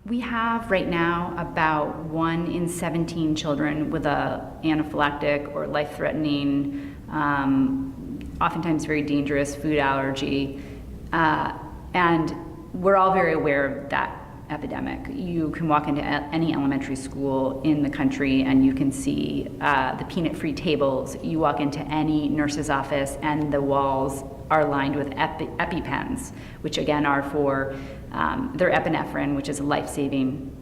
We have right now about 1 in 17 children with a anaphylactic or life-threatening, oftentimes very dangerous food allergy. And we're all very aware of that epidemic. You can walk into any elementary school in the country and you can see the peanut-free tables. You walk into any nurse's office and the walls are lined with EpiPens, which again are for their epinephrine, which is a life-saving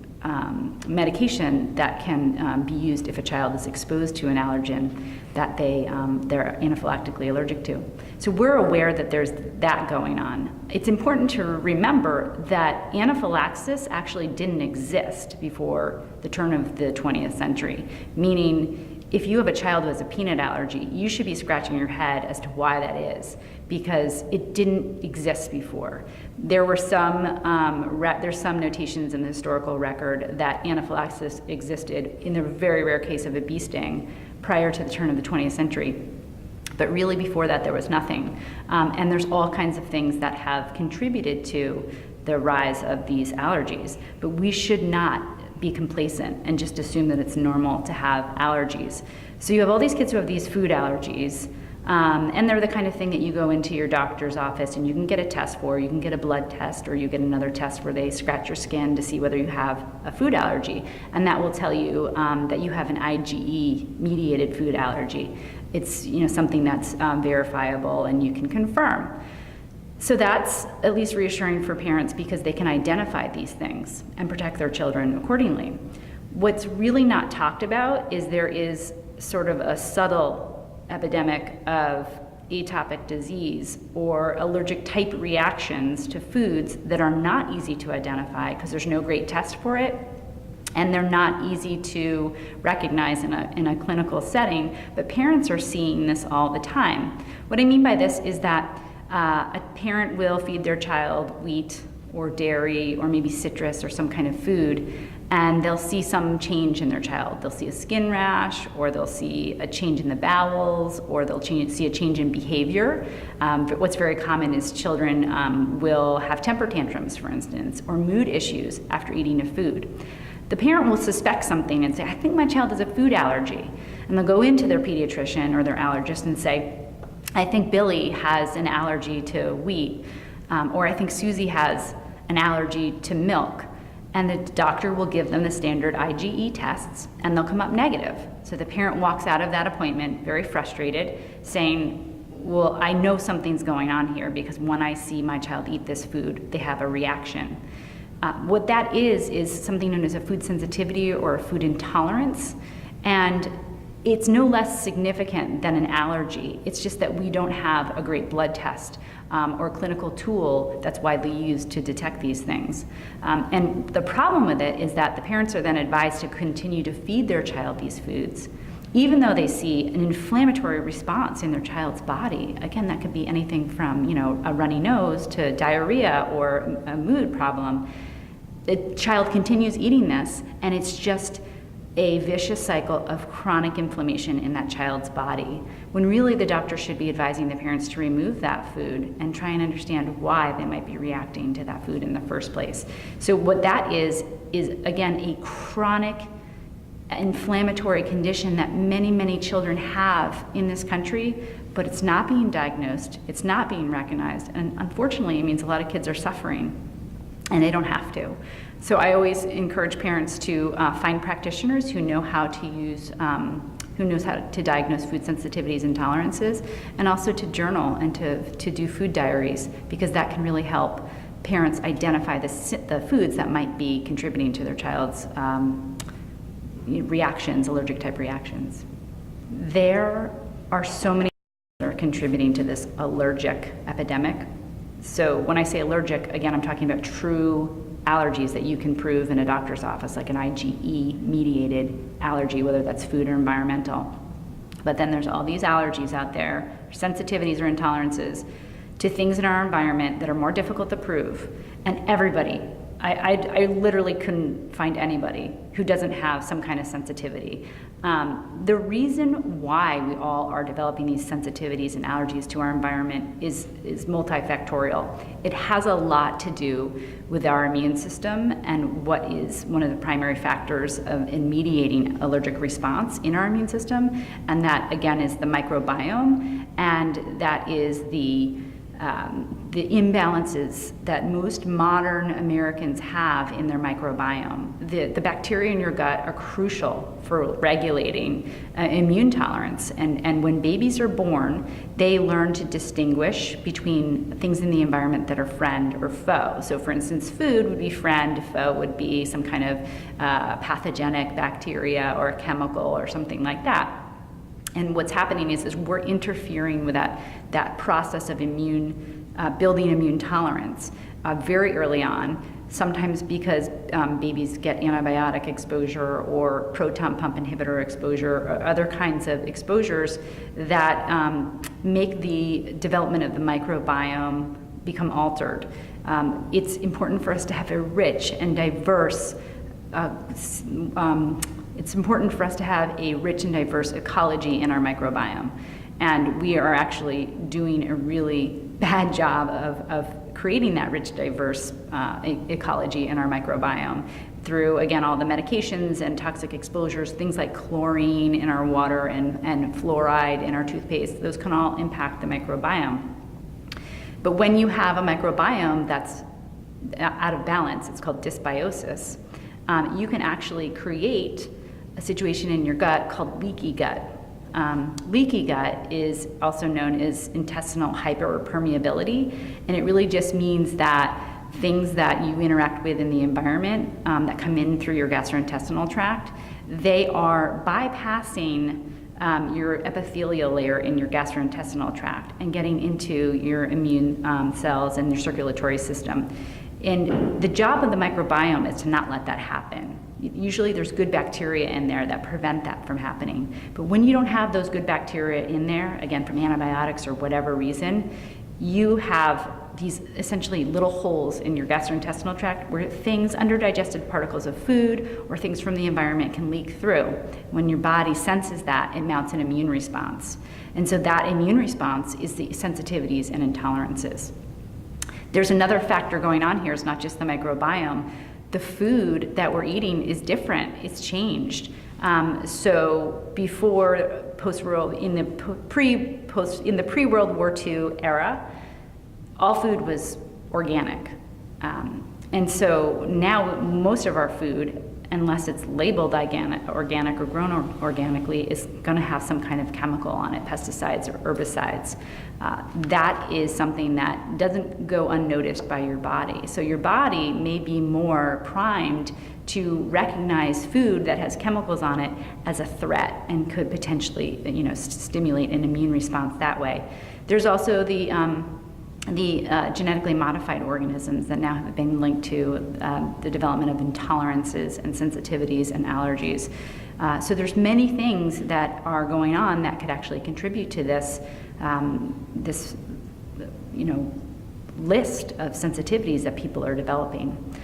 medication that can be used if a child is exposed to an allergen that they're anaphylactically allergic to. So we're aware that there's that going on. It's important to remember that anaphylaxis actually didn't exist before the turn of the 20th century, meaning if you have a child who has a peanut allergy, you should be scratching your head as to why that is, because it didn't exist before. There were there's some notations in the historical record that anaphylaxis existed in the very rare case of a bee sting prior to the turn of the 20th century. But really before that, there was nothing. And there's all kinds of things that have contributed to the rise of these allergies. But we should not be complacent and just assume that it's normal to have allergies. So you have all these kids who have these food allergies, and they're the kind of thing that you go into your doctor's office and you can get a test for. You can get a blood test, or you get another test where they scratch your skin to see whether you have a food allergy, and that will tell you that you have an IgE-mediated food allergy. It's something that's verifiable and you can confirm. So that's at least reassuring for parents because they can identify these things and protect their children accordingly. What's really not talked about is there is sort of a subtle epidemic of atopic disease or allergic type reactions to foods that are not easy to identify because there's no great test for it, and they're not easy to recognize in a clinical setting, but parents are seeing this all the time. What I mean by this is that a parent will feed their child wheat or dairy or maybe citrus or some kind of food, and they'll see some change in their child. They'll see a skin rash, or they'll see a change in the bowels, or they'll see a change in behavior. But what's very common is children will have temper tantrums, for instance, or mood issues after eating a food. The parent will suspect something and say, I think my child has a food allergy. And they'll go into their pediatrician or their allergist and say, I think Billy has an allergy to wheat, or I think Susie has an allergy to milk. And the doctor will give them the standard IgE tests, and they'll come up negative. So the parent walks out of that appointment very frustrated, saying, well, I know something's going on here because when I see my child eat this food, they have a reaction. What that is something known as a food sensitivity or a food intolerance. And it's no less significant than an allergy. It's just that we don't have a great blood test or clinical tool that's widely used to detect these things. And the problem with it is that the parents are then advised to continue to feed their child these foods, even though they see an inflammatory response in their child's body. Again, that could be anything from a runny nose to diarrhea or a mood problem. The child continues eating this, and it's just a vicious cycle of chronic inflammation in that child's body, when really the doctor should be advising the parents to remove that food and try and understand why they might be reacting to that food in the first place. So what that is again a chronic inflammatory condition that many, many children have in this country, but it's not being diagnosed, it's not being recognized, and unfortunately it means a lot of kids are suffering, and they don't have to. So I always encourage parents to find practitioners who know how to use, who knows how to diagnose food sensitivities and tolerances, and also to journal and to do food diaries, because that can really help parents identify the foods that might be contributing to their child's reactions, allergic type reactions. There are so many that are contributing to this allergic epidemic. So when I say allergic, again, I'm talking about true allergies that you can prove in a doctor's office, like an IgE-mediated allergy, whether that's food or environmental. But then there's all these allergies out there, sensitivities or intolerances, to things in our environment that are more difficult to prove. And everybody, I literally couldn't find anybody who doesn't have some kind of sensitivity. The reason why we all are developing these sensitivities and allergies to our environment is multifactorial. It has a lot to do with our immune system and what is one of the primary factors in mediating allergic response in our immune system, and that again is the microbiome, and that is the imbalances that most modern Americans have in their microbiome. The bacteria in your gut are crucial for regulating immune tolerance. And when babies are born, they learn to distinguish between things in the environment that are friend or foe. So for instance, food would be friend, foe would be some kind of pathogenic bacteria or a chemical or something like that. And what's happening is we're interfering with that process of building immune tolerance very early on, sometimes because babies get antibiotic exposure or proton pump inhibitor exposure or other kinds of exposures that make the development of the microbiome become altered. It's important for us to have a rich and diverse it's important for us to have a rich and diverse ecology in our microbiome. And we are actually doing a really bad job of creating that rich, diverse ecology in our microbiome through, again, all the medications and toxic exposures, things like chlorine in our water and fluoride in our toothpaste. Those can all impact the microbiome. But when you have a microbiome that's out of balance, it's called dysbiosis, you can actually create a situation in your gut called leaky gut. Leaky gut is also known as intestinal hyperpermeability, and it really just means that things that you interact with in the environment that come in through your gastrointestinal tract, they are bypassing your epithelial layer in your gastrointestinal tract and getting into your immune cells and your circulatory system. And the job of the microbiome is to not let that happen. Usually there's good bacteria in there that prevent that from happening. But when you don't have those good bacteria in there, again, from antibiotics or whatever reason, you have these essentially little holes in your gastrointestinal tract where things, underdigested particles of food or things from the environment can leak through. When your body senses that, it mounts an immune response. And so that immune response is the sensitivities and intolerances. There's another factor going on here. It's not just the microbiome. The food that we're eating is different. It's changed. So before in the pre-World War II era, all food was organic. And so now most of our food, unless it's labeled organic or grown organically, is going to have some kind of chemical on it, pesticides or herbicides. That is something that doesn't go unnoticed by your body. So your body may be more primed to recognize food that has chemicals on it as a threat and could potentially, stimulate an immune response that way. There's also the genetically modified organisms that now have been linked to the development of intolerances and sensitivities and allergies. So there's many things that are going on that could actually contribute to this list of sensitivities that people are developing.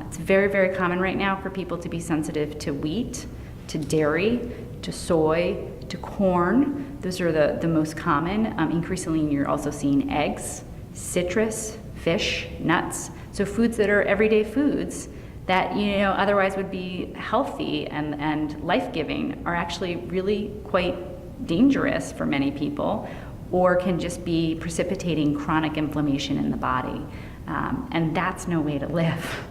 It's very, very common right now for people to be sensitive to wheat, to dairy, to soy, to corn. Those are the most common. Increasingly, you're also seeing eggs, citrus, fish, nuts. So foods that are everyday foods that otherwise would be healthy and life-giving are actually really quite dangerous for many people, or can just be precipitating chronic inflammation in the body. And that's no way to live.